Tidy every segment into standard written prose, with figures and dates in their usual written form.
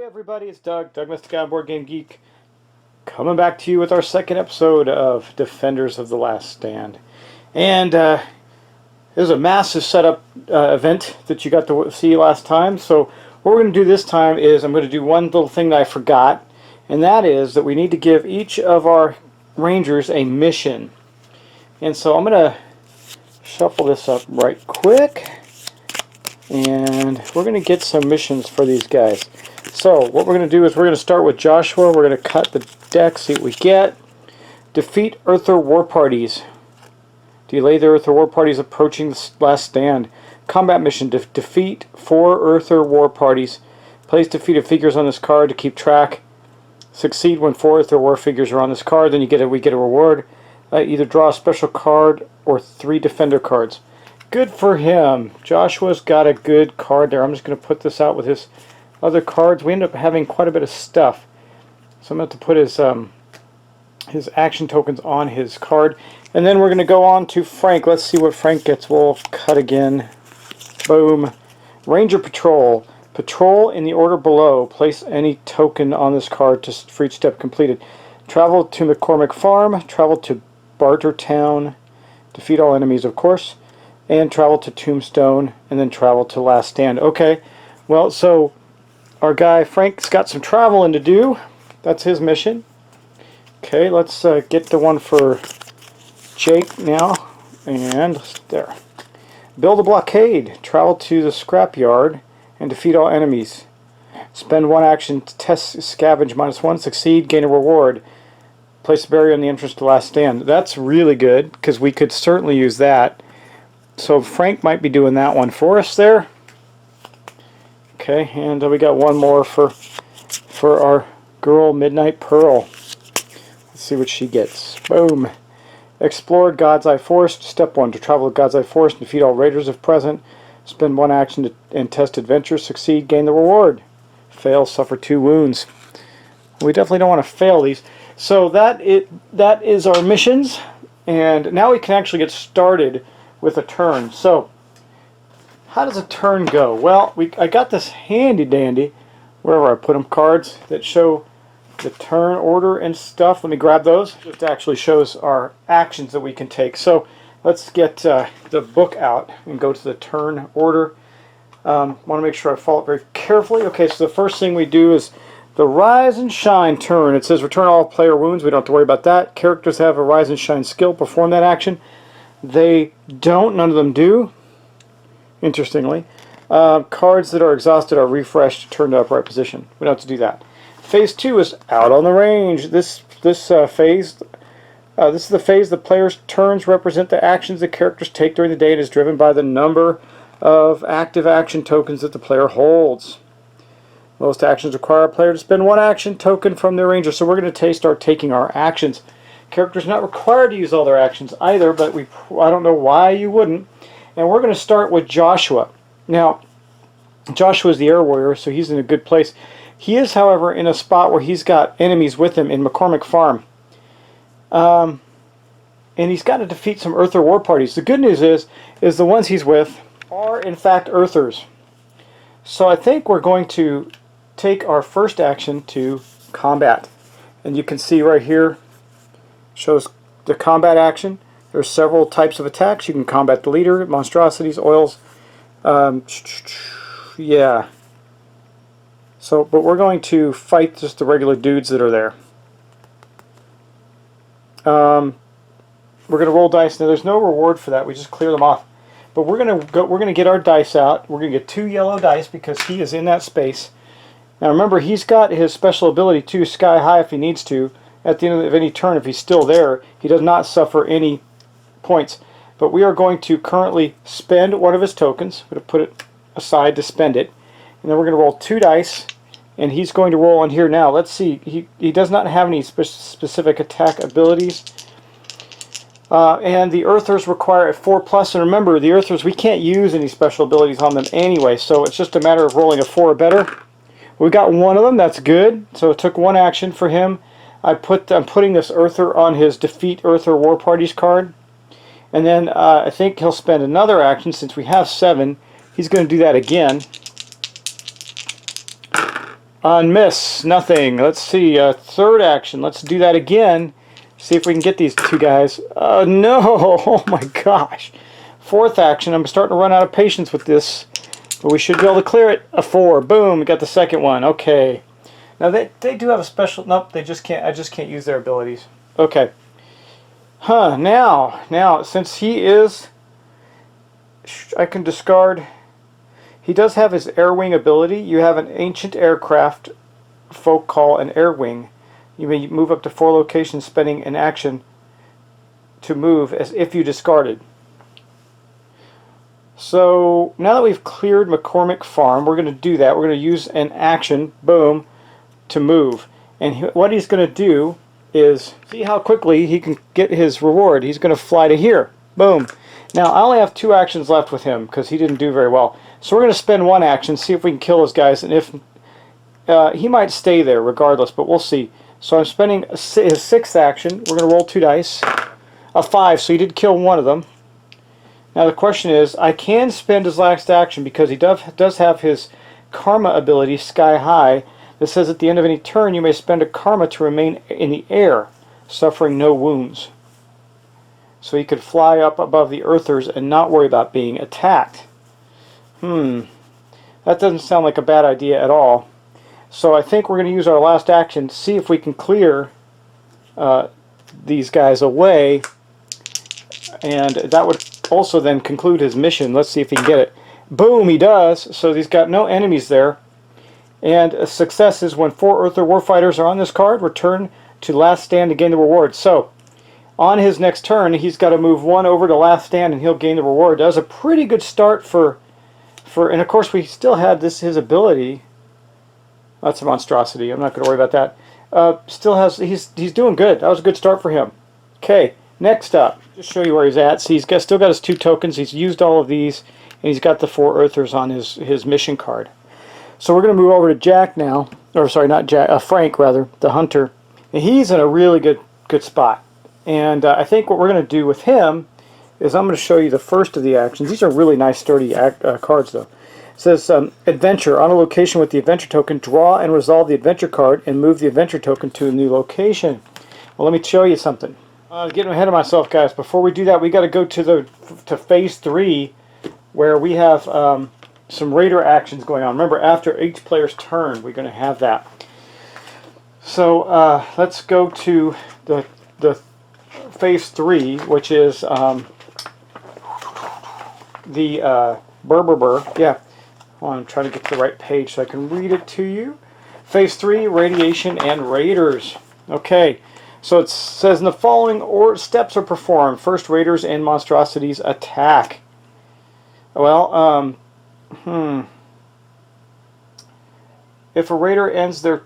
Everybody, it's Doug Mystic Guy, Board Game Geek, coming back to you with our second episode of Defenders of the Last Stand. And it was a massive setup event that you got to see last time. So what we're going to do this time is I'm going to do one little thing that I forgot, and that is that we need to give each of our Rangers a mission. And so I'm going to shuffle this up right quick, and we're going to get some missions for these guys. So what we're going to do is we're going to start with Joshua. We're going to cut the deck, see what we get. Defeat Earther war parties. Delay the Earther war parties approaching the last stand. Combat mission. Defeat 4 Earther war parties. Place defeated figures on this card to keep track. Succeed when 4 Earther war figures are on this card. Then we get a reward. Either draw a special card or 3 defender cards. Good for him. Joshua's got a good card there. I'm just going to put this out with his other cards. We end up having quite a bit of stuff, so I'm going to have to put his action tokens on his card, and then we're going to go on to Frank. Let's see what Frank gets. We'll cut again. Boom. Ranger Patrol. Patrol in the order below. Place any token on this card for each step completed. Travel to McCormick Farm. Travel to Bartertown. Defeat all enemies, of course. And travel to Tombstone, and then travel to Last Stand. Okay, well, so our guy Frank's got some traveling to do. That's his mission. Okay, let's get the one for Jake now. And there. Build a blockade. Travel to the scrapyard and defeat all enemies. Spend 1 action to test scavenge -1. Succeed, gain a reward. Place a barrier in the entrance to Last Stand. That's really good, because we could certainly use that. So Frank might be doing that one for us there. Okay, and we got one more for our girl Midnight Pearl. Let's see what she gets. Boom. Explore God's Eye Forest. Step 1. To travel to God's Eye Forest and defeat all raiders if present. Spend 1 action and test adventures. Succeed, gain the reward. Fail, suffer 2 wounds. We definitely don't want to fail these. So that is our missions, and now we can actually get started with a turn. So how does a turn go? Well, I got this handy dandy, wherever I put them, cards that show the turn order and stuff. Let me grab those. It actually shows our actions that we can take. So let's get the book out and go to the turn order. Want to make sure I follow it very carefully. Okay, so the first thing we do is the Rise and Shine turn. It says return all player wounds. We don't have to worry about that. Characters have a Rise and Shine skill. Perform that action. They don't. None of them do. Interestingly. Cards that are exhausted are refreshed, turned to upright position. We don't have to do that. Phase 2 is out on the range. This is the phase the player's turns represent the actions the characters take during the day. It is driven by the number of active action tokens that the player holds. Most actions require a player to spend 1 action token from their ranger. So we're going to start taking our actions. Characters not required to use all their actions either, but I don't know why you wouldn't. And we're going to start with Joshua. Now, Joshua is the air warrior, so he's in a good place. He is, however, in a spot where he's got enemies with him in McCormick Farm. And he's got to defeat some Earther war parties. The good news is the ones he's with are, in fact, Earthers. So I think we're going to take our first action to combat. And you can see right here, shows the combat action. There's several types of attacks. You can combat the leader, monstrosities, oils. Yeah. So, but we're going to fight just the regular dudes that are there. We're going to roll dice. Now, there's no reward for that. We just clear them off. But we're going to get our dice out. We're going to get 2 yellow dice because he is in that space. Now, remember, he's got his special ability too, Sky High, if he needs to. At the end of any turn, if he's still there, he does not suffer any points. But we are going to currently spend one of his tokens. I'm going to put it aside to spend it. And then we're going to roll 2 dice. And he's going to roll on here now. Let's see. He does not have any specific attack abilities. And the Earthers require a 4+. And remember, the Earthers, we can't use any special abilities on them anyway. So it's just a matter of rolling a 4 or better. We got one of them. That's good. So it took 1 action for him. I'm putting this Earther on his Defeat Earther War Parties card. And then I think he'll spend another action since we have 7. He's going to do that again. On miss, nothing. Let's see, 3rd action. Let's do that again. See if we can get these 2 guys. No! Oh my gosh. 4th action. I'm starting to run out of patience with this. But we should be able to clear it. A 4. Boom. We got the 2nd one. Okay. Now they do have a special... Nope, they just can't... I just can't use their abilities. Okay. Huh, now, since he is... I can discard... He does have his Air Wing ability. You have an ancient aircraft, folk call an Air Wing. You may move up to 4 locations, spending an action to move as if you discarded. So, now that we've cleared McCormick Farm, we're going to do that. We're going to use an action, boom, to move. And what he's going to do is see how quickly he can get his reward. He's going to fly to here. Boom. Now, I only have 2 actions left with him because he didn't do very well. So we're going to spend 1 action, see if we can kill those guys. And if he might stay there regardless, but we'll see. So I'm spending his 6th action. We're going to roll 2 dice. A 5, so he did kill 1 of them. Now the question is, I can spend his last action because he does have his Karma ability, Sky High. That says at the end of any turn you may spend a karma to remain in the air, suffering no wounds. So he could fly up above the Earthers and not worry about being attacked. That doesn't sound like a bad idea at all. So I think we're going to use our last action to see if we can clear these guys away. And that would also then conclude his mission. Let's see if he can get it. Boom, he does. So he's got no enemies there. And a success is when 4 Earther Warfighters are on this card, return to Last Stand to gain the reward. So, on his next turn, he's got to move 1 over to Last Stand and he'll gain the reward. That was a pretty good start for and of course we still had his ability. That's a monstrosity. I'm not going to worry about that. Still has, he's doing good. That was a good start for him. Okay, next up, just show you where he's at. See, still got his 2 tokens. He's used all of these, and he's got the 4 Earthers on his mission card. So we're going to move over to Jack now, or sorry, not Jack, Frank rather, the hunter. And he's in a really good spot. And I think what we're going to do with him is I'm going to show you the first of the actions. These are really nice, sturdy cards, though. It says, Adventure. On a location with the Adventure token, draw and resolve the Adventure card and move the Adventure token to a new location. Well, let me show you something. Getting ahead of myself, guys. Before we do that, we got to go to Phase 3, where we have some Raider actions going on. Remember, after each player's turn, we're going to have that. So let's go to the Phase 3, which is the Yeah. I'm trying to get to the right page so I can read it to you. Phase 3, Radiation and Raiders. Okay, so it says in the following steps are performed. First, Raiders and Monstrosities attack. Well, If a ranger ends their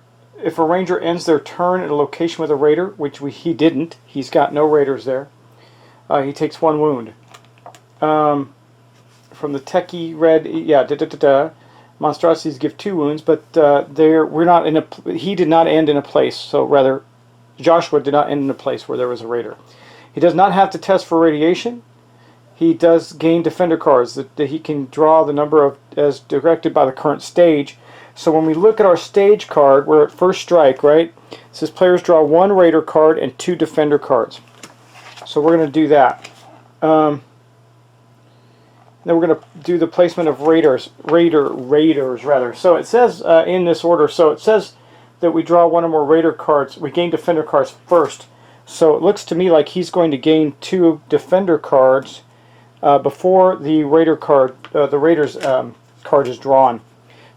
turn at a location with a raider, which he didn't, he's got no raiders there. He takes 1 wound. From the techie red, monstrosities give 2 wounds, but he did not end in a place. So rather, Joshua did not end in a place where there was a raider. He does not have to test for radiation. He does gain defender cards that he can draw the number of as directed by the current stage. So when we look at our stage card, we're at first strike, right? It says players draw 1 raider card and 2 defender cards. So we're going to do that. Then we're going to do the placement of raiders rather. So it says in this order. So it says that we draw 1 or more raider cards. We gain defender cards first. So it looks to me like he's going to gain 2 defender cards before the raider card, the raiders card is drawn.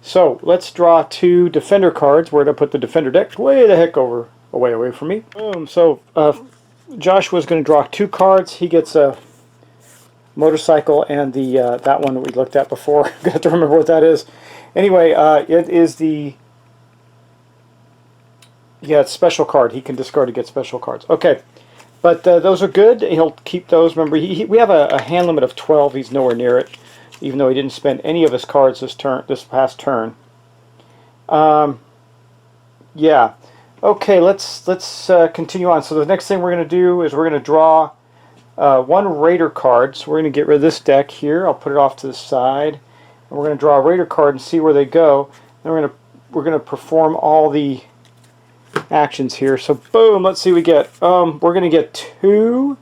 So let's draw 2 defender cards. Where to put the defender deck? Way the heck away from me. Boom. So Joshua's going to draw 2 cards. He gets a motorcycle and the that one that we looked at before. Got to remember what that is. Anyway, it is the it's special card. He can discard to get special cards. Okay, but those are good. He'll keep those. Remember, we have a hand limit of 12. He's nowhere near it, even though he didn't spend any of his cards this past turn. Yeah. Okay, let's continue on. So the next thing we're going to do is we're going to draw one Raider card. So we're going to get rid of this deck here. I'll put it off to the side, and we're going to draw a Raider card and see where they go. Then we're going to perform all the actions here. So boom, let's see what we get. We're going to get 2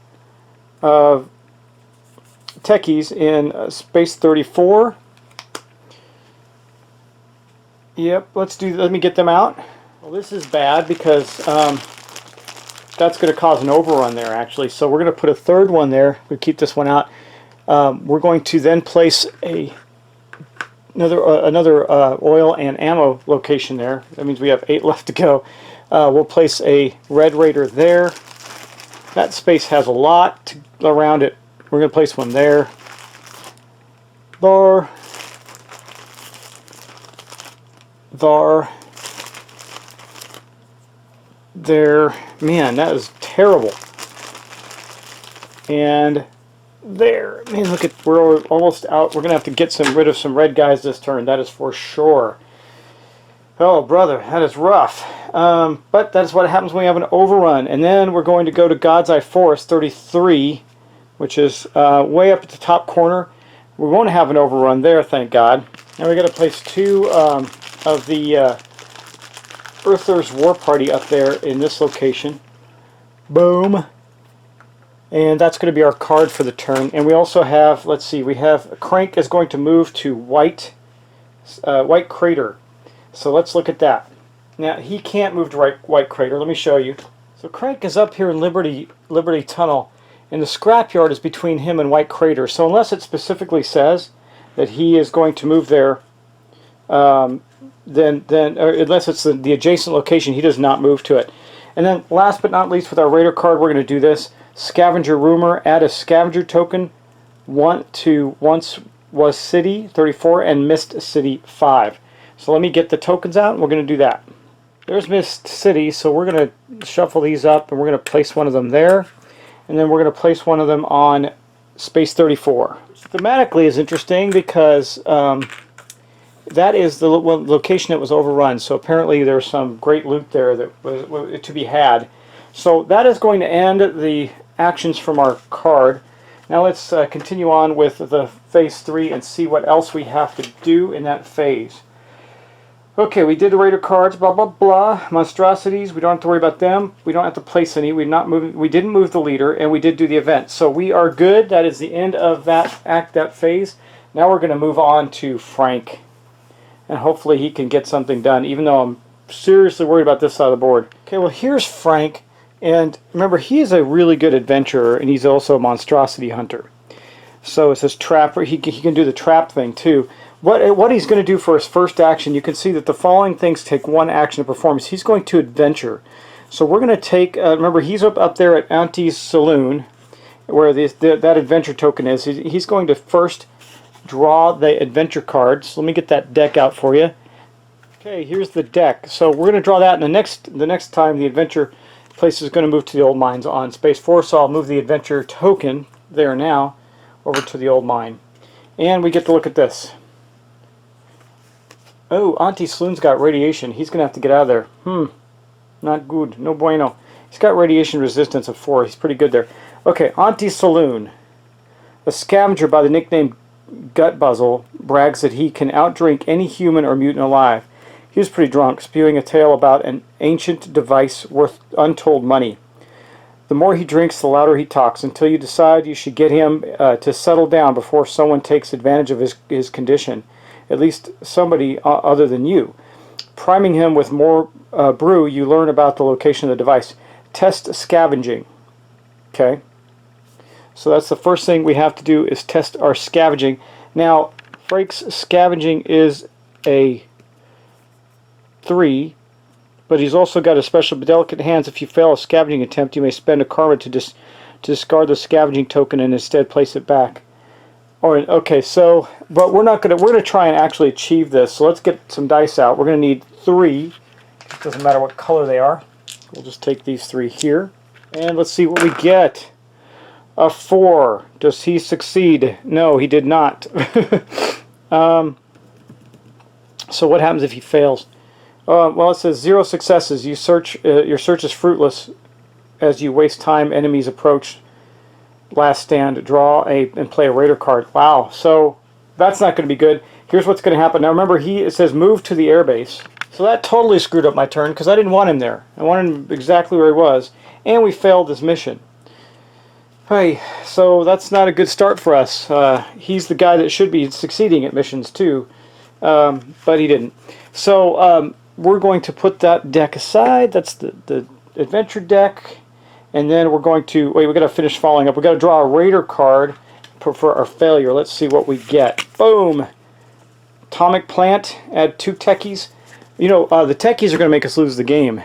techies in space 34. Yep, let me get them out. Well, this is bad because that's going to cause an overrun there, actually. So we're going to put a third one there. We'll keep this one out. We're going to then place another oil and ammo location there. That means we have 8 left to go. We'll place a Red Raider there. That space has a lot around it. We're going to place one there. There. Man, that is terrible. And there. Man, look at, we're almost out. We're going to have to get rid of some red guys this turn. That is for sure. Oh, brother, that is rough. But that's what happens when we have an overrun. And then we're going to go to God's Eye Forest 33, which is way up at the top corner. We won't have an overrun there, thank God. And we're going to place 2 of the Earthers War Party up there in this location. Boom. And that's going to be our card for the turn. And we also have, let's see, we have Crank is going to move to White Crater. So let's look at that. Now, he can't move to White Crater. Let me show you. So Crank is up here in Liberty Tunnel, and the scrapyard is between him and White Crater. So unless it specifically says that he is going to move there, then unless it's the adjacent location, he does not move to it. And then last but not least, with our Raider card, we're going to do this. Scavenger Rumor. Add a scavenger token 1 to Once Was City 34 and Mist City 5. So let me get the tokens out, and we're going to do that. There's Mist City, so we're going to shuffle these up, and we're going to place one of them there. And then we're going to place one of them on Space 34. Which thematically is interesting because that is the location that was overrun. So apparently there's some great loot there that was to be had. So that is going to end the actions from our card. Now let's continue on with the phase 3 and see what else we have to do in that phase. Okay, we did the Raider cards, blah blah blah. Monstrosities, we don't have to worry about them. We don't have to place any. We didn't move the leader, and we did do the event. So we are good. That is the end of that phase. Now we're going to move on to Frank, and hopefully he can get something done. Even though I'm seriously worried about this side of the board. Okay, well here's Frank, and remember he is a really good adventurer, and he's also a monstrosity hunter. So it says trapper. He can do the trap thing too. What he's going to do for his first action, you can see that the following things take 1 action to perform. He's going to adventure. So we're going to take, remember he's up there at Auntie's Saloon, where that adventure token is. He's going to first draw the adventure cards. Let me get that deck out for you. Okay, here's the deck. So we're going to draw that, and the next time the adventure place is going to move to the old mines on Space 4, so I'll move the adventure token there now over to the old mine. And we get to look at this. Oh, Auntie Saloon's got radiation. He's going to have to get out of there. Not good. No bueno. He's got radiation resistance of 4. He's pretty good there. Okay, Auntie Saloon. A scavenger by the nickname Gutbuzzle brags that he can outdrink any human or mutant alive. He was pretty drunk, spewing a tale about an ancient device worth untold money. The more he drinks, the louder he talks, until you decide you should get him to settle down before someone takes advantage of his condition. At least somebody other than you. Priming him with more brew, you learn about the location of the device. Test scavenging. Okay. So that's the first thing we have to do, is test our scavenging. Now, Frank's scavenging is a 3, but he's also got a special delicate hands. If you fail a scavenging attempt, you may spend a karma to discard the scavenging token and instead place it back. Alright, okay, so, but we're gonna try and actually achieve this. So let's get some dice out. We're gonna need 3. It doesn't matter what color they are. We'll just take these 3 here. And let's see what we get. A 4. Does he succeed? No, he did not. So what happens if he fails? Well, it says 0 successes. Your search is fruitless as you waste time. Enemies approach. Last stand. Draw and play a raider card. Wow. So that's not going to be good. Here's what's going to happen. Now remember, it says move to the airbase. So that totally screwed up my turn because I didn't want him there. I wanted him exactly where he was, and we failed this mission. Hey, so that's not a good start for us. He's the guy that should be succeeding at missions too, but he didn't. So we're going to put that deck aside. That's the adventure deck, and then we're going to wait. We got to finish following up. We got to draw a raider card for our failure. Let's see what we get. Boom! Atomic plant. Add 2 techies. You know, the techies are going to make us lose the game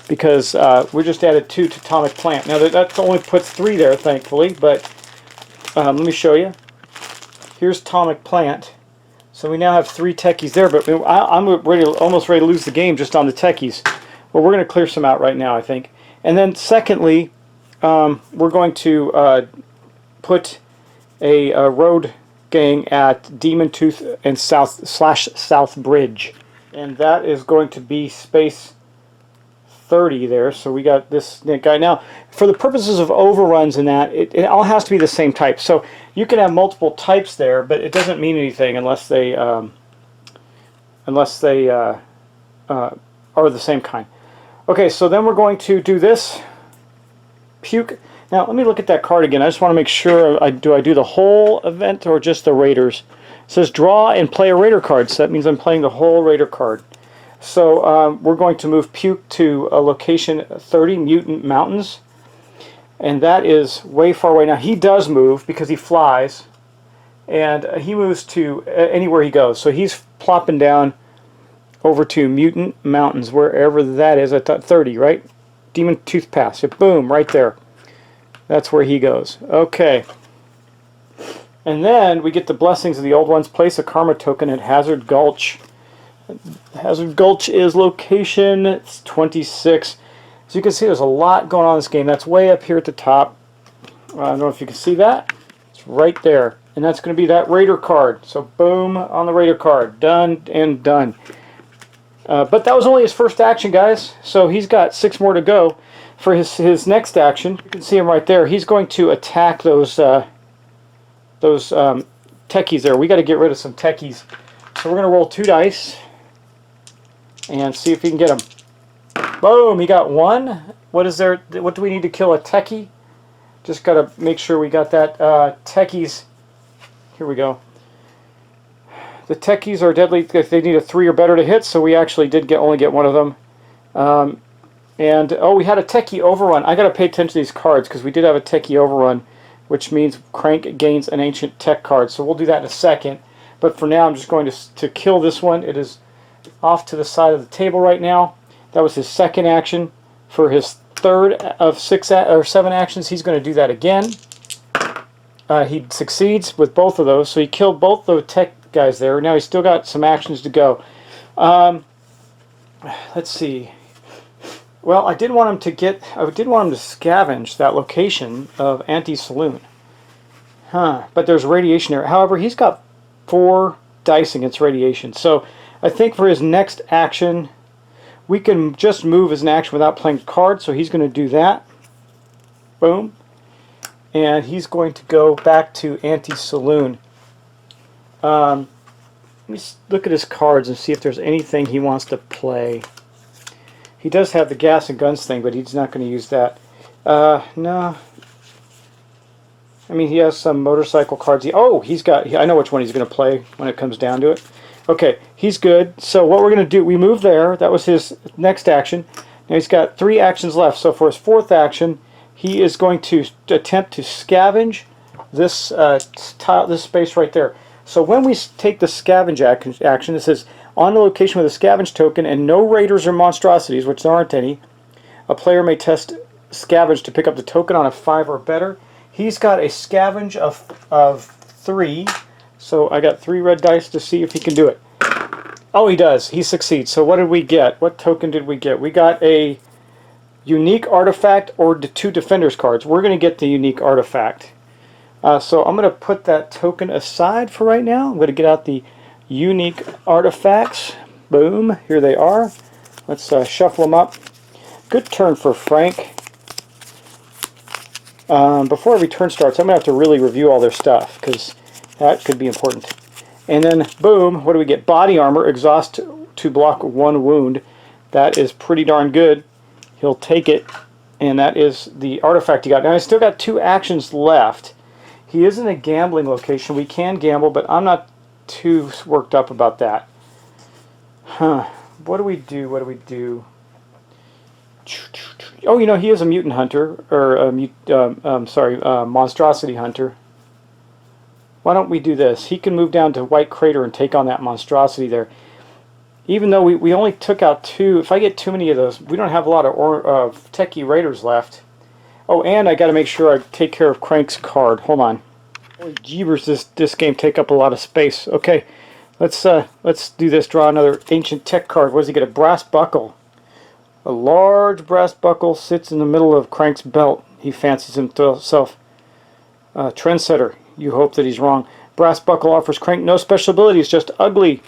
because we just added 2 to atomic plant. Now that only puts 3 there, thankfully, but let me show you. Here's atomic plant. So we now have 3 techies there, but I'm almost ready to lose the game just on the techies. Well, we're going to clear some out right now, I think. And then secondly, we're going to put a road gang at Demon Tooth and South Bridge. And that is going to be space 30 there. So we got this guy. Now, for the purposes of overruns and that, it all has to be the same type. So you can have multiple types there, but it doesn't mean anything unless they are the same kind. Okay, so then we're going to do this. Puke. Now, let me look at that card again. I just want to make sure, do I do the whole event or just the raiders? It says draw and play a raider card, so that means I'm playing the whole raider card. So we're going to move Puke to a location 30, Mutant Mountains. And that is way far away. Now, he does move because he flies. And he moves to anywhere he goes. So he's plopping down over to Mutant Mountains, wherever that is at 30, right? Demon Tooth Pass. Yeah, boom, right there. That's where he goes. Okay. And then we get the blessings of the old ones. Place a karma token at Hazard Gulch. Hazard Gulch is location 26. So you can see there's a lot going on in this game. That's way up here at the top. I don't know if you can see that. It's right there. And that's going to be that raider card. So boom on the raider card. Done and done. But that was only his first action, guys. So he's got 6 more to go. For his next action, you can see him right there. He's going to attack those techies there. We got to get rid of some techies. So we're going to roll 2 dice and see if we can get him. Boom! He got 1. What is there? What do we need to kill a techie? Just got to make sure we got that techies. Here we go. The techies are deadly if they need a 3 or better to hit. So we actually did only get 1 of them. And oh, we had a techie overrun. I got to pay attention to these cards because we did have a techie overrun, which means Crank gains an ancient tech card. So we'll do that in a second. But for now, I'm just going to kill this one. It is off to the side of the table right now. That was his second action. For his third of 7 actions, he's going to do that again. He succeeds with both of those. So he killed both the tech guys there. Now he's still got some actions to go. Let's see. Well, I did want him to scavenge that location of Anti-Saloon. But there's radiation there. However, he's got 4 dice against radiation. So I think for his next action, we can just move as an action without playing cards. So he's going to do that. Boom. And he's going to go back to Anti-Saloon. Let me look at his cards and see if there's anything he wants to play. He does have the gas and guns thing, but he's not going to use that. No. I mean, he has some motorcycle cards. I know which one he's going to play when it comes down to it. Okay, he's good. So what we're going to do, we move there. That was his next action. Now he's got 3 actions left. So for his 4th action, he is going to attempt to scavenge this this space right there. So when we take the scavenge action, it says, on the location with a scavenge token and no raiders or monstrosities, which there aren't any, a player may test scavenge to pick up the token on a 5 or better. He's got a scavenge of 3. So I got 3 red dice to see if he can do it. Oh, he does. He succeeds. So what did we get? What token did we get? We got a unique artifact or 2 defenders cards. We're going to get the unique artifact. So I'm going to put that token aside for right now. I'm going to get out the unique artifacts. Boom. Here they are. Let's shuffle them up. Good turn for Frank. Before every turn starts, I'm going to have to really review all their stuff, because that could be important. And then, boom, what do we get? Body armor, exhaust to block 1 wound. That is pretty darn good. He'll take it, and that is the artifact he got. Now, I still got 2 actions left. He is in a gambling location. We can gamble, but I'm not too worked up about that. Huh. What do we do? What do we do? Oh, you know, he is a mutant hunter, or a monstrosity hunter. Why don't we do this? He can move down to White Crater and take on that monstrosity there. Even though we only took out 2, if I get too many of those, we don't have a lot of Techie Raiders left. Oh, and I got to make sure I take care of Crank's card. Hold on. Holy jeebers, this game take up a lot of space. Okay, let's do this. Draw another Ancient Tech card. What does he get? A brass buckle. A large brass buckle sits in the middle of Crank's belt. He fancies himself trendsetter. You hope that he's wrong. Brass buckle offers Crank no special abilities, just ugly.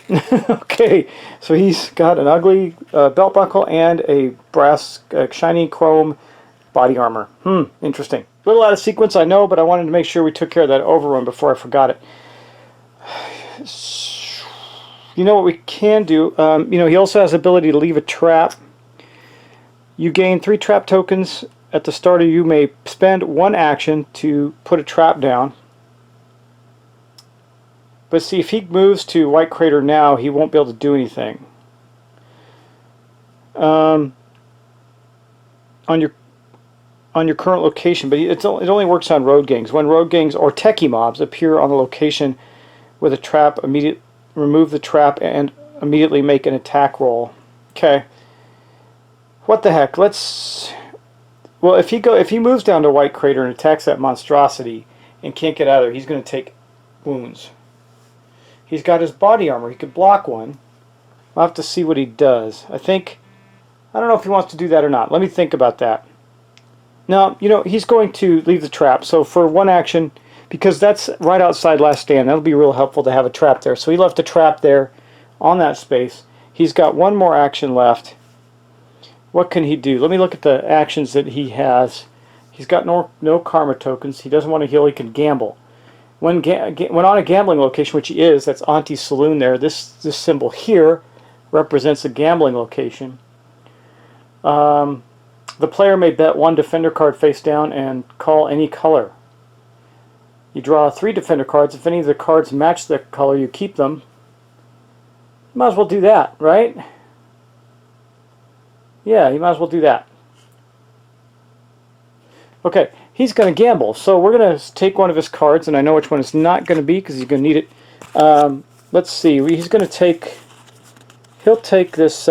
Okay, so he's got an ugly belt buckle and a brass shiny chrome body armor. Interesting. A little out of sequence, I know, but I wanted to make sure we took care of that overrun before I forgot it. You know what we can do? You know, he also has the ability to leave a trap. You gain 3 trap tokens at the start of you may spend 1 action to put a trap down. But see, if he moves to White Crater now, he won't be able to do anything. On your current location, but it only works on road gangs. When road gangs or techie mobs appear on the location with a trap, remove the trap and immediately make an attack roll. Okay. What the heck? Well, if he moves down to White Crater and attacks that monstrosity and can't get out of there, he's going to take wounds. He's got his body armor. He could block 1. I'll have to see what he does. I don't know if he wants to do that or not. Let me think about that. Now, you know, he's going to leave the trap. So for 1 action, because that's right outside Last Stand, that'll be real helpful to have a trap there. So he left a trap there on that space. He's got 1 more action left. What can he do? Let me look at the actions that he has. He's got no karma tokens. He doesn't want to heal. He can gamble. When on a gambling location, which he is, that's Auntie's Saloon there, this symbol here represents a gambling location. The player may bet 1 defender card face down and call any color. You draw 3 defender cards. If any of the cards match the color, you keep them. You might as well do that, right? Yeah, you might as well do that. Okay, he's going to gamble. So we're going to take one of his cards, and I know which one it's not going to be because he's going to need it. Let's see. He's going to take... He'll take this...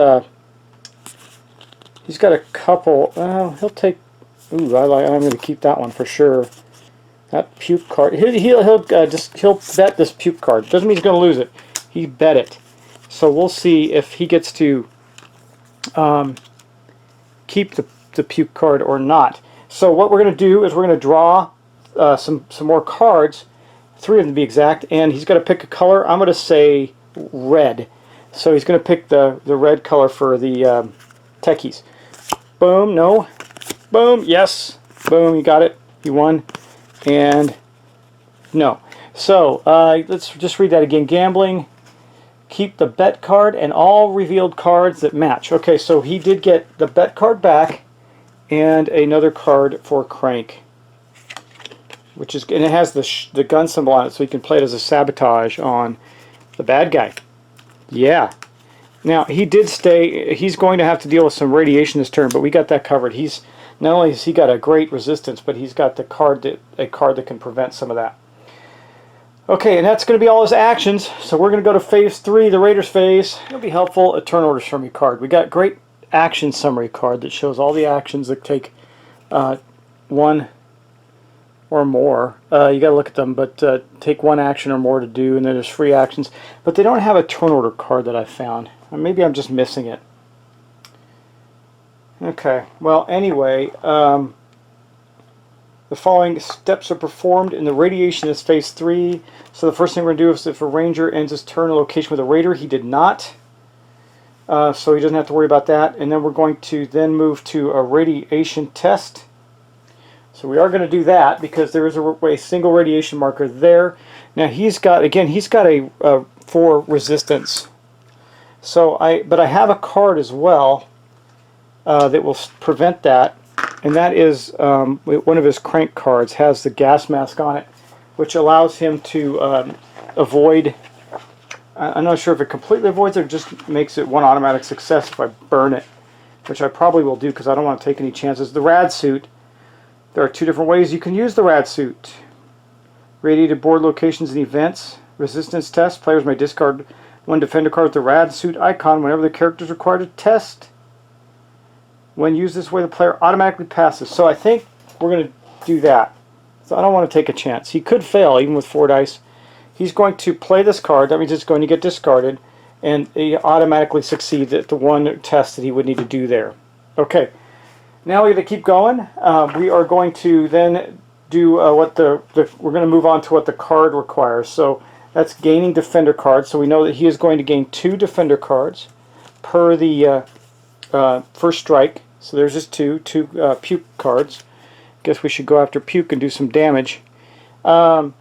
he's got a couple... he'll take... Ooh, I'm going to keep that one for sure. That puke card. He'll bet this puke card. Doesn't mean he's going to lose it. He bet it. So we'll see if he gets to keep the puke card or not. So what we're going to do is we're going to draw some more cards, 3 of them to be exact, and he's got to pick a color. I'm going to say red. So he's going to pick the red color for the techies. Boom, no. Boom, yes. Boom, you got it. You won. And no. So let's just read that again. Gambling. Keep the bet card and all revealed cards that match. Okay, so he did get the bet card back and another card for Crank, and it has the gun symbol on it, so he can play it as a sabotage on the bad guy. Yeah. Now he did stay. He's going to have to deal with some radiation this turn, but we got that covered. He's not only has he got a great resistance, but he's got a card that can prevent some of that. Okay, and that's going to be all his actions. So we're going to go to phase 3, the Raiders phase. It'll be helpful, a turn order summary card. We got great action summary card that shows all the actions that take one or more. You got to look at them, but take 1 action or more to do, and then there's free actions. But they don't have a turn order card that I found. Or maybe I'm just missing it. Okay, well, anyway, the following steps are performed in the radiation is phase 3. So the first thing we're going to do is if a ranger ends his turn in a location with a raider, he did not. So he doesn't have to worry about that. And then we're going to then move to a radiation test. So we are going to do that because there is a single radiation marker there. Now he's got, again, he's got a 4 resistance. So but I have a card as well that will prevent that. And that is one of his crank cards has the gas mask on it, which allows him to avoid. I'm not sure if it completely avoids it or just makes it 1 automatic success if I burn it, which I probably will do because I don't want to take any chances. The rad suit, there are 2 different ways you can use the rad suit. Radiated board locations and events. Resistance test. Players may discard 1 defender card with the rad suit icon whenever the character is required to test. When used this way, the player automatically passes. So I think we're going to do that. So I don't want to take a chance. He could fail even with 4 dice. He's going to play this card. That means it's going to get discarded. And he automatically succeeds at the 1 test that he would need to do there. Okay. Now we're going to keep going. We are going to then do we're going to move on to what the card requires. So that's gaining defender cards. So we know that he is going to gain 2 defender cards per the first strike. So there's just two puke cards. Guess we should go after puke and do some damage. And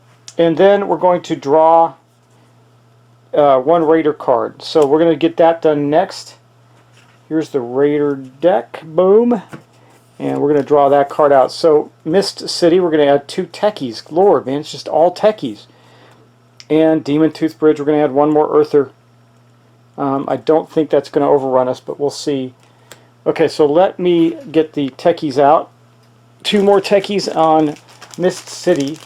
then we're going to draw 1 raider card. So we're going to get that done next. Here's the raider deck. Boom. And we're going to draw that card out. So Mist City, we're going to add 2 techies. Lord, man, it's just all techies. And Demon Tooth Bridge, we're going to add 1 more earther. I don't think that's going to overrun us, but we'll see. Okay, so let me get the techies out. 2 more techies on Mist City.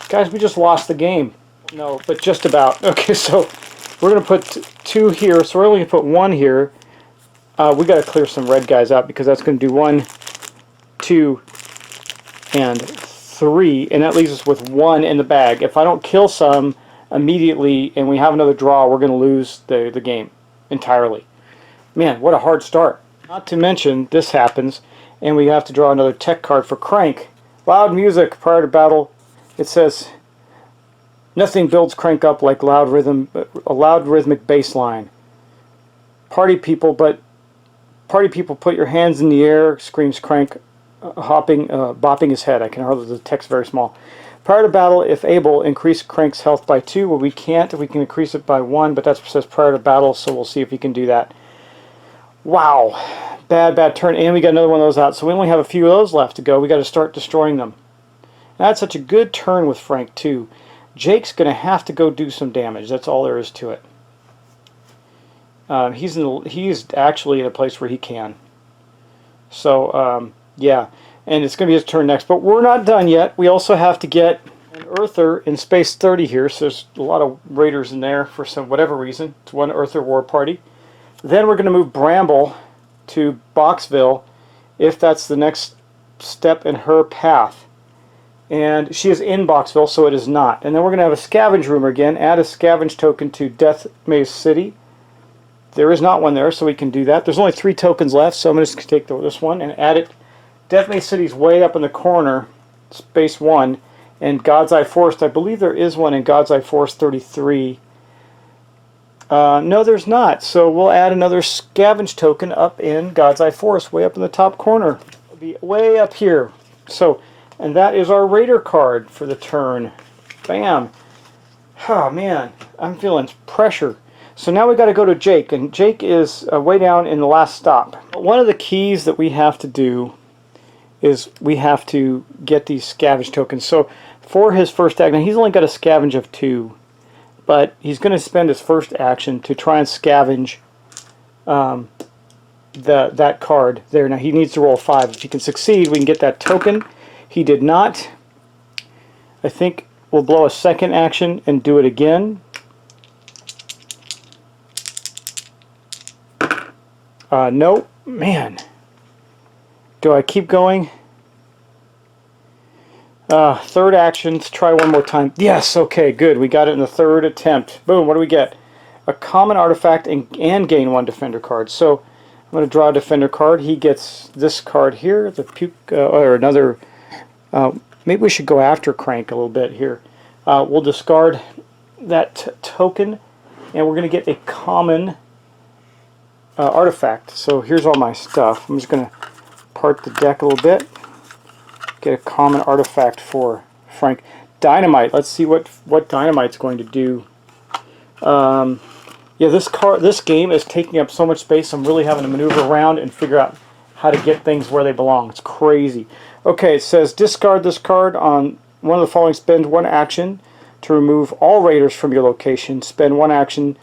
Guys, we just lost the game. No, but just about. Okay, so we're going to put 2 here. So we're only going to put 1 here. We got to clear some red guys out because that's going to do 1, 2, and 3, and that leaves us with 1 in the bag. If I don't kill some immediately and we have another draw, we're going to lose the game entirely. Man, what a hard start. Not to mention, this happens, and we have to draw another tech card for Crank. Loud music prior to battle. It says, nothing builds Crank up like a loud rhythmic bass line. Party people put your hands in the air, screams Crank, bopping his head. I can hardly, the text very small. Prior to battle, if able, increase Crank's health by 2. Well, we can't. We can increase it by 1, but that says prior to battle, so we'll see if we can do that. Wow. Bad turn. And we got another one of those out, so we only have a few of those left to go. We got to start destroying them. And that's such a good turn with Frank, too. Jake's going to have to go do some damage. That's all there is to it. He's actually in a place where he can. So, yeah. And it's going to be his turn next. But we're not done yet. We also have to get an Earther in space 30 here. So there's a lot of raiders in there for whatever reason. It's 1 Earther war party. Then we're going to move Bramble to Boxville if that's the next step in her path. And she is in Boxville, so it is not. And then we're going to have a scavenge room again. Add a scavenge token to Death Maze City. There is not one there, so we can do that. There's only 3 tokens left, so I'm going to just take this one and add it. Death Maze City's way up in the corner, space 1, and God's Eye Forest. I believe there is one in God's Eye Forest 33. No, there's not. So we'll add another scavenge token up in God's Eye Forest, way up in the top corner. It'll be way up here. So, and that is our Raider card for the turn. Bam. Oh man, I'm feeling pressure. So now we got to go to Jake, and Jake is way down in the last stop. One of the keys that we have to do is we have to get these scavenge tokens. So for his first act, now he's only got a scavenge of 2, but he's going to spend his first action to try and scavenge that card there. Now he needs to roll 5. If he can succeed, we can get that token. He did not. I think we'll blow a second action and do it again. No, man. Do I keep going? Third action. Let's try one more time. Yes, okay, good. We got it in the third attempt. Boom, what do we get? A common artifact and gain 1 defender card. So I'm going to draw a defender card. He gets this card here, the puke, or another. Maybe we should go after Crank a little bit here. We'll discard that token, and we're going to get a common artifact. So here's all my stuff. I'm just going to part the deck a little bit. Get a common artifact for Frank. Dynamite. Let's see what Dynamite's going to do. Yeah, this game is taking up so much space. I'm really having to maneuver around and figure out how to get things where they belong. It's crazy. Okay, it says discard this card on one of the following. Spend 1 action to remove all raiders from your location. Spend 1 action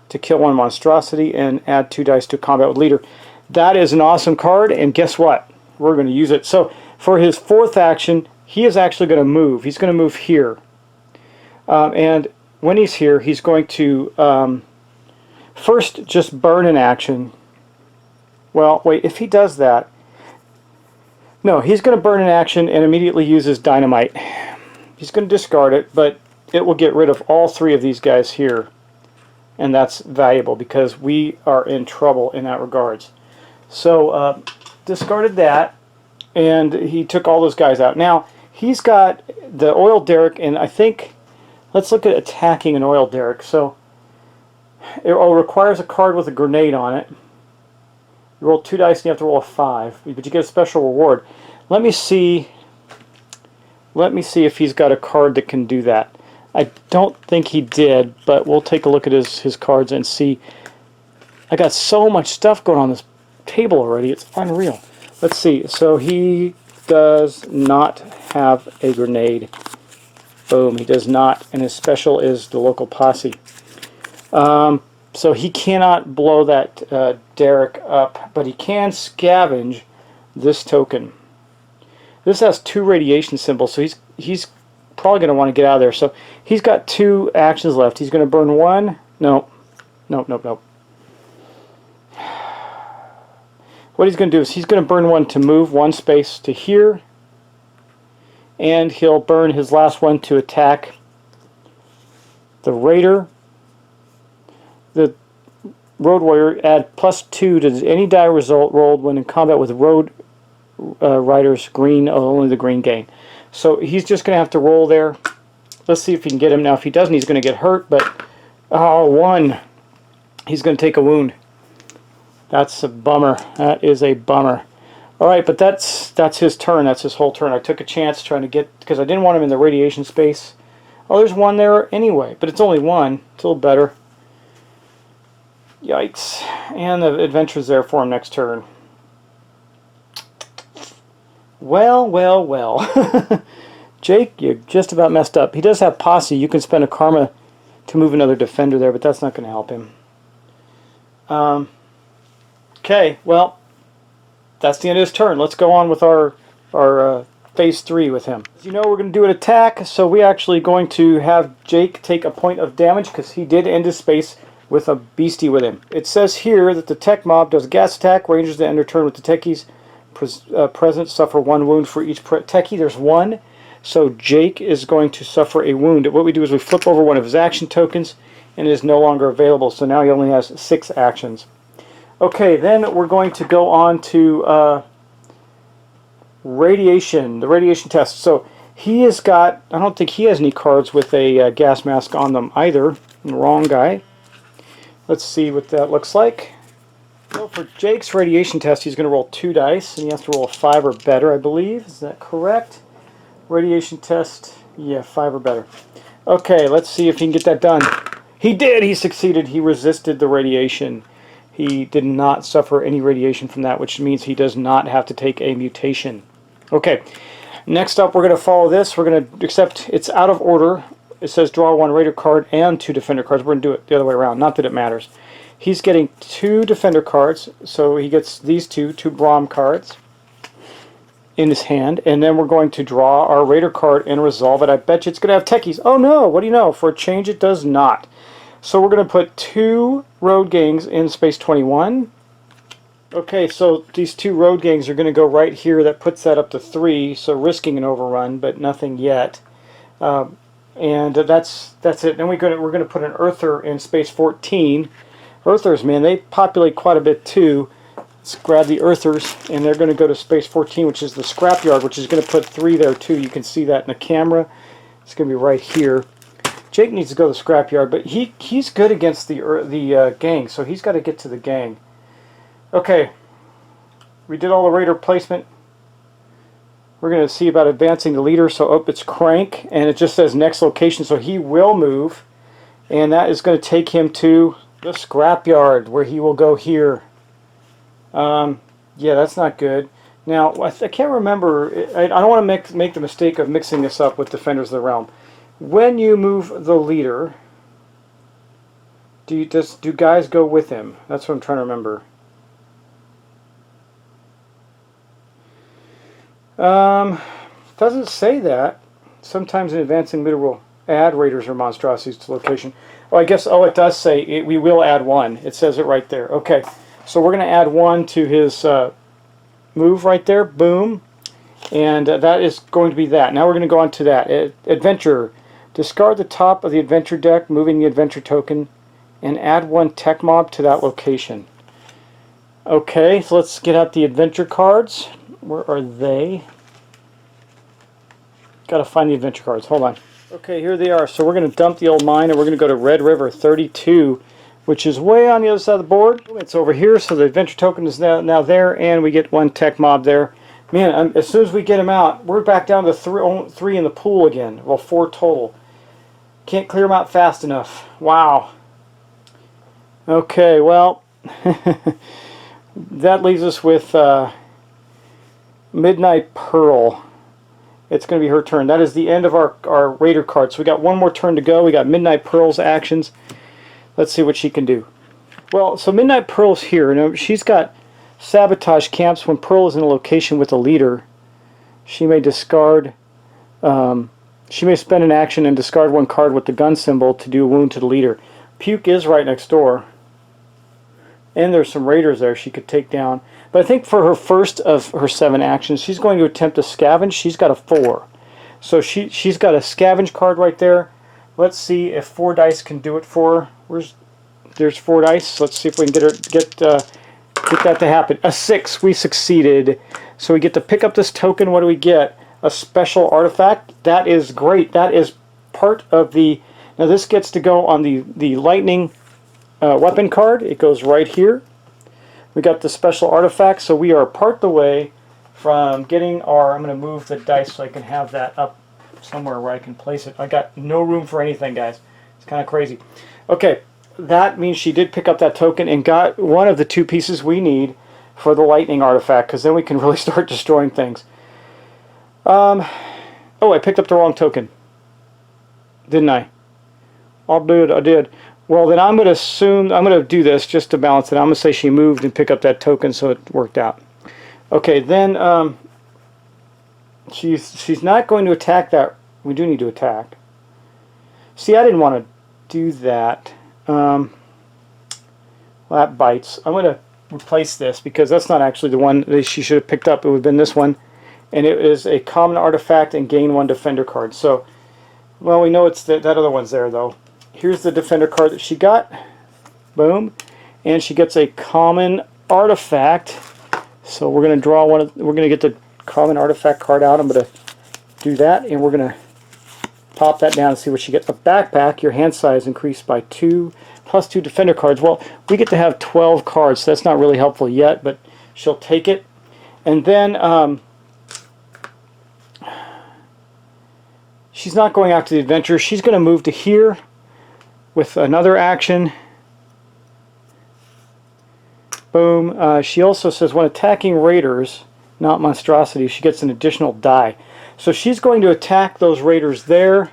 to kill 1 monstrosity and add 2 dice to combat with leader. That is an awesome card, and guess what? We're going to use it. So for his 4th action, he is actually going to move. He's going to move here. And when he's here, he's going to first just burn an action. Well, wait, if he does that... No, he's going to burn an action and immediately uses Dynamite. He's going to discard it, but it will get rid of all 3 of these guys here. And that's valuable because we are in trouble in that regards. So, discarded that, and he took all those guys out. Now, he's got the oil derrick, and I think... Let's look at attacking an oil derrick. So, it requires a card with a grenade on it. You roll 2 dice and you have to roll a 5, but you get a special reward. Let me see if he's got a card that can do that. I don't think he did, but we'll take a look at his cards and see. I got so much stuff going on this table already, it's unreal. Let's see, so he does not have a grenade. Boom, he does not, and his special is the local posse. So he cannot blow that derrick up, but he can scavenge this token. This has 2 radiation symbols, so he's probably going to want to get out of there. So he's got 2 actions left. He's going to burn 1. Nope. What he's going to do is he's going to burn 1 to move 1 space to here, and he'll burn his last one to attack the raider. The road warrior, add +2 to any die result rolled when in combat with road riders. Green, only the green gain. So he's just going to have to roll there. Let's see if he can get him. Now if he doesn't, he's going to get hurt, but 1. He's going to take a wound. That's a bummer. That is a bummer. Alright, but that's his turn. That's his whole turn. I took a chance trying to get, because I didn't want him in the radiation space. Oh, there's 1 there anyway, but it's only 1. It's a little better. Yikes. And the adventure's there for him next turn. Well. Jake, you just about messed up. He does have posse. You can spend a karma to move another defender there, but that's not going to help him. Okay, well, that's the end of his turn. Let's go on with our phase 3 with him. As you know, we're going to do an attack, so we're actually going to have Jake take a point of damage because he did end his space with a beastie with him. It says here that the tech mob does a gas attack. Rangers that end their turn with the techies present suffer 1 wound for each techie. There's 1, so Jake is going to suffer a wound. What we do is we flip over 1 of his action tokens, and it is no longer available, so now he only has 6 actions. Okay, then we're going to go on to radiation, the radiation test. So he has got, I don't think he has any cards with a gas mask on them either. Wrong guy. Let's see what that looks like. So for Jake's radiation test, he's going to roll 2 dice, and he has to roll a 5 or better, I believe. Is that correct? Radiation test, yeah, 5 or better. Okay, let's see if he can get that done. He did! He succeeded. He resisted the radiation. He did not suffer any radiation from that, which means he does not have to take a mutation. Okay, next up we're going to follow this. We're going to accept, it's out of order. It says draw 1 Raider card and 2 Defender cards. We're going to do it the other way around, not that it matters. He's getting 2 Defender cards, so he gets these 2 Braum cards in his hand, and then we're going to draw our Raider card and resolve it. I bet you it's going to have techies. Oh no, what do you know? For a change it does not. So we're going to put 2 Road Gangs in space 21. Okay, so these two road gangs are going to go right here. That puts that up to 3, so risking an overrun, but nothing yet. And that's it. Then we're going to put an Earther in space 14. Earthers, man, they populate quite a bit too. Let's grab the Earthers, and they're going to go to space 14, which is the scrapyard, which is going to put 3 there too. You can see that in the camera. It's going to be right here. Jake needs to go to the scrapyard, but he's good against the gang, so he's got to get to the gang. Okay, we did all the raider placement. We're going to see about advancing the leader. So it's Crank, and it just says next location, so he will move, and that is going to take him to the scrapyard, where he will go here. Yeah, that's not good. Now, I can't remember. I don't want to make the mistake of mixing this up with Defenders of the Realm. When you move the leader, do guys go with him? That's what I'm trying to remember. Doesn't say that. Sometimes an advancing leader will add raiders or monstrosities to location. Oh, I guess, it does say we will add 1. It says it right there. Okay, so we're going to add 1 to his move right there. Boom. And that is going to be that. Now we're going to go on to that. Adventure. Discard the top of the adventure deck, moving the adventure token, and add 1 tech mob to that location. Okay, so let's get out the adventure cards. Where are they? Got to find the adventure cards. Hold on. Okay, here they are. So we're going to dump the old mine, and we're going to go to Red River 32, which is way on the other side of the board. It's over here, so the adventure token is now there, and we get 1 tech mob there. Man, as soon as we get him out, we're back down to 3 in the pool again. Well, 4 total. Can't clear them out fast enough. Wow. Okay, well, that leaves us with Midnight Pearl. It's going to be her turn. That is the end of our Raider card. So we got 1 more turn to go. We got Midnight Pearl's actions. Let's see what she can do. Well, so Midnight Pearl's here. Now, she's got Sabotage Camps. When Pearl is in a location with a leader, she may discard... she may spend an action and discard 1 card with the gun symbol to do a wound to the leader. Puke is right next door. And there's some raiders there she could take down. But I think for her first of her 7 actions, she's going to attempt to scavenge. She's got a 4. So she's got a scavenge card right there. Let's see if 4 dice can do it for her. There's 4 dice. Let's see if we can get that to happen. A 6. We succeeded. So we get to pick up this token. What do we get? A special artifact. That is great. That is part of the... Now this gets to go on the lightning weapon card. It goes right here. We got the special artifact, so we are part the way from getting our... I'm going to move the dice so I can have that up somewhere where I can place it. I got no room for anything, guys. It's kind of crazy. Okay, that means she did pick up that token and got one of the 2 pieces we need for the lightning artifact, because then we can really start destroying things. Oh, I picked up the wrong token. Didn't I? I did. Well, then I'm going to assume, I'm going to do this just to balance it. I'm going to say she moved and pick up that token, so it worked out. Okay, then she's not going to attack that. We do need to attack. See, I didn't want to do that. Well, that bites. I'm going to replace this because that's not actually the one that she should have picked up. It would have been this one. And it is a common artifact and gain 1 defender card. So, well, we know it's that other one's there, though. Here's the defender card that she got. Boom. And she gets a common artifact. So we're going to draw one. We're going to get the common artifact card out. I'm going to do that, and we're going to pop that down and see what she gets. A backpack. Your hand size increased by 2 plus 2 defender cards. Well, we get to have 12 cards, so that's not really helpful yet, but she'll take it. And then she's not going out to the adventure. She's going to move to here with another action. Boom. She also says when attacking raiders, not monstrosities, she gets an additional die. So she's going to attack those raiders there.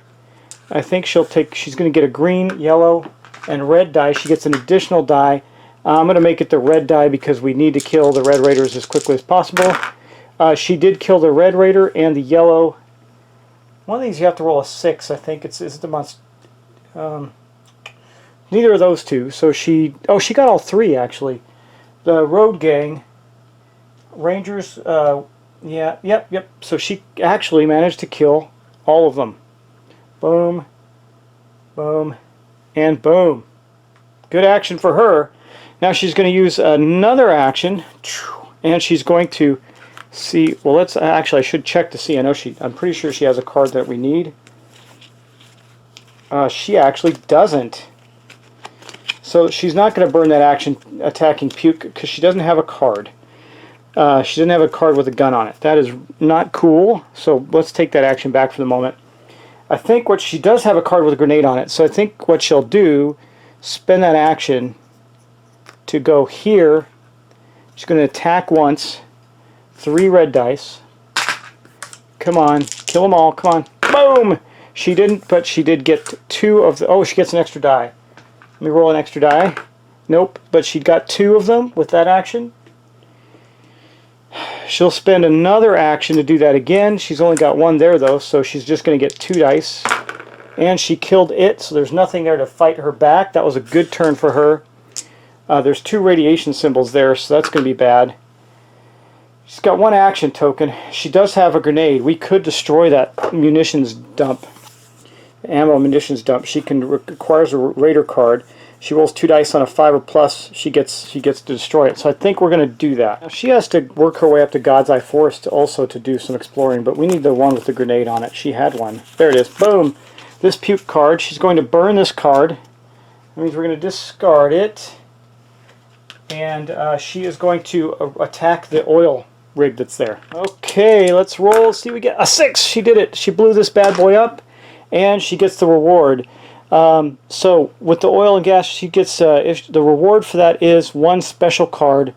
I think she's going to get a green, yellow, and red die. She gets an additional die. I'm going to make it the red die because we need to kill the red raiders as quickly as possible. She did kill the red raider and the yellow. One of these you have to roll a 6, I think. Is it the monster? Neither of those 2. So she got all 3 actually. the road gang, Rangers, yeah, yep. So she actually managed to kill all of them. Boom, boom, and boom. Good action for her. Now she's going to use another action, and she's going to see. Well, let's actually. I should check to see. I'm pretty sure she has a card that we need. She actually doesn't. So she's not going to burn that action attacking Puke because she doesn't have a card. She doesn't have a card with a gun on it. That is not cool. So let's take that action back for the moment. I think what she does have a card with a grenade on it. So I think what she'll do, spend that action to go here. She's going to attack once. 3 red dice. Come on. Kill them all. Come on. Boom! She didn't, but she did get 2 of the... Oh, she gets an extra die. Let me roll an extra die. Nope, but she got 2 of them with that action. She'll spend another action to do that again. She's only got 1 there, though, so she's just going to get 2 dice. And she killed it, so there's nothing there to fight her back. That was a good turn for her. There's 2 radiation symbols there, so that's going to be bad. She's got 1 action token. She does have a grenade. We could destroy that munitions dump. Ammo munitions dump. She requires a raider card. She rolls 2 dice on a 5 or plus. She gets to destroy it. So I think we're going to do that. Now she has to work her way up to God's Eye Forest to do some exploring, but we need the one with the grenade on it. She had one. There it is. Boom. This Puke card. She's going to burn this card. That means we're going to discard it. And she is going to attack the oil rig that's there. Okay, let's roll. See, we get a 6. She did it. She blew this bad boy up, and she gets the reward. So with the oil and gas, she gets if the reward for that is 1 special card,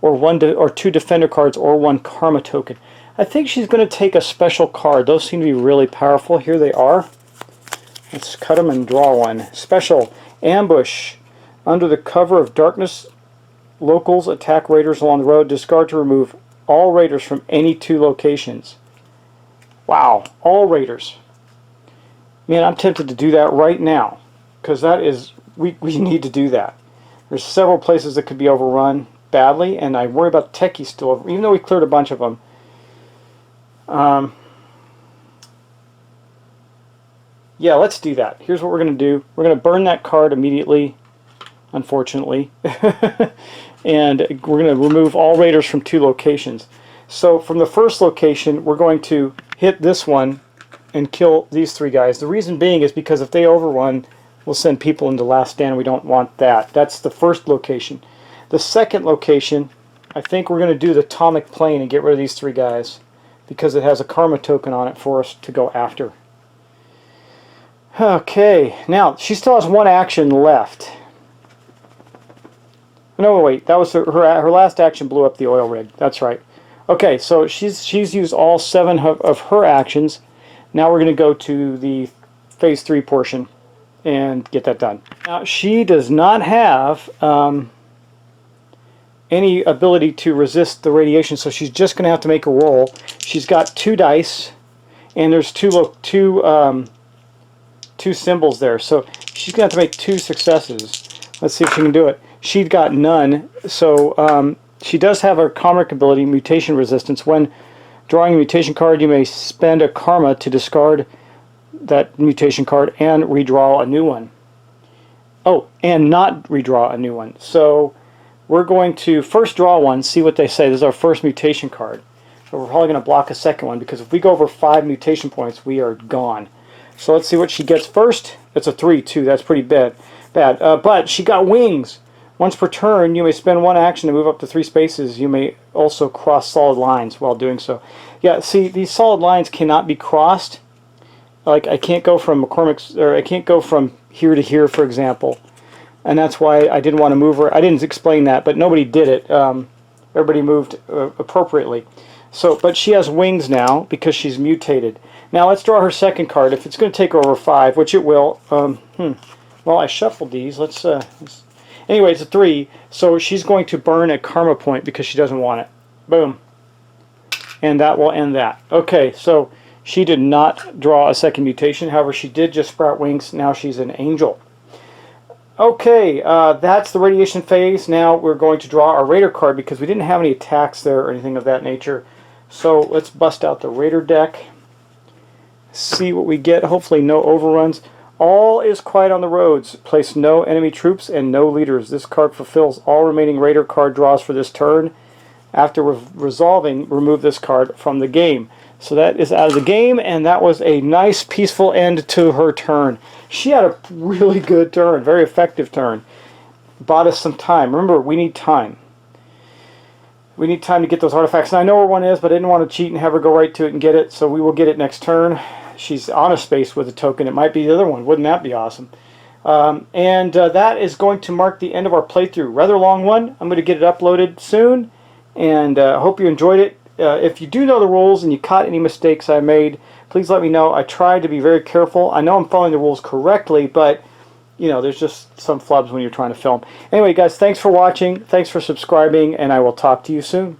or 2 defender cards, or 1 karma token. I think she's going to take a special card. Those seem to be really powerful. Here they are. Let's cut them and draw one. Special ambush. Under the cover of darkness, locals attack raiders along the road. Discard to remove all raiders from any 2 locations. Wow, all raiders. Man, I'm tempted to do that right now, because that is, we need to do that. There's several places that could be overrun badly, and I worry about techies still, even though we cleared a bunch of them. Yeah, let's do that. Here's what we're going to do. We're going to burn that card immediately, unfortunately. And we're going to remove all raiders from 2 locations. So from the first location, we're going to hit this one and kill these 3 guys. The reason being is because if they overrun, we'll send people into Last Stand. We don't want that. That's the first location. The second location, I think we're going to do the atomic plane and get rid of these 3 guys, because it has a karma token on it for us to go after. Okay, now she still has 1 action left. No, wait, that was her last action. Blew up the oil rig. That's right. Okay, so she's used all 7 of her actions. Now we're going to go to the phase 3 portion and get that done. Now she does not have any ability to resist the radiation, so she's just going to have to make a roll. She's got 2 dice, and there's two symbols there, so she's going to have to make 2 successes. Let's see if she can do it. She got none, so she does have her karmic ability, mutation resistance. When drawing a mutation card, you may spend a karma to discard that mutation card and redraw a new one. Oh, and not redraw a new one. So we're going to first draw one, see what they say. This is our first mutation card. But we're probably going to block a second one, because if we go over 5 mutation points, we are gone. So let's see what she gets first. It's a 3, too. That's pretty bad. But she got wings. Once per turn, you may spend 1 action to move up to 3 spaces. You may also cross solid lines while doing so. Yeah, see, these solid lines cannot be crossed. Like, I can't go from McCormick's, or I can't go from here to here, for example. And that's why I didn't want to move her. I didn't explain that, but nobody did it. Everybody moved appropriately. So, but she has wings now because she's mutated. Now let's draw her second card. If it's going to take over 5, which it will. Well, I shuffled these. Anyway, it's a 3, so she's going to burn a karma point because she doesn't want it. Boom. And that will end that. Okay, so she did not draw a second mutation. However, she did just sprout wings. Now she's an angel. Okay, that's the radiation phase. Now we're going to draw our Raider card because we didn't have any attacks there or anything of that nature. So let's bust out the Raider deck. See what we get. Hopefully no overruns. All is quiet on the roads. Place no enemy troops and no leaders. This card fulfills all remaining Raider card draws for this turn. After resolving, remove this card from the game. So that is out of the game, and that was a nice, peaceful end to her turn. She had a really good turn, very effective turn. Bought us some time. Remember, we need time. We need time to get those artifacts. And I know where one is, but I didn't want to cheat and have her go right to it and get it, so we will get it next turn. She's on a space with a token. It might be the other one. Wouldn't that be awesome? That is going to mark the end of our playthrough. Rather long one. I'm going to get it uploaded soon, and I hope you enjoyed it. If you do know the rules and you caught any mistakes I made, please let me know. I tried to be very careful. I know I'm following the rules correctly, but you know, there's just some flubs when you're trying to film. Anyway, guys, thanks for watching. Thanks for subscribing, and I will talk to you soon.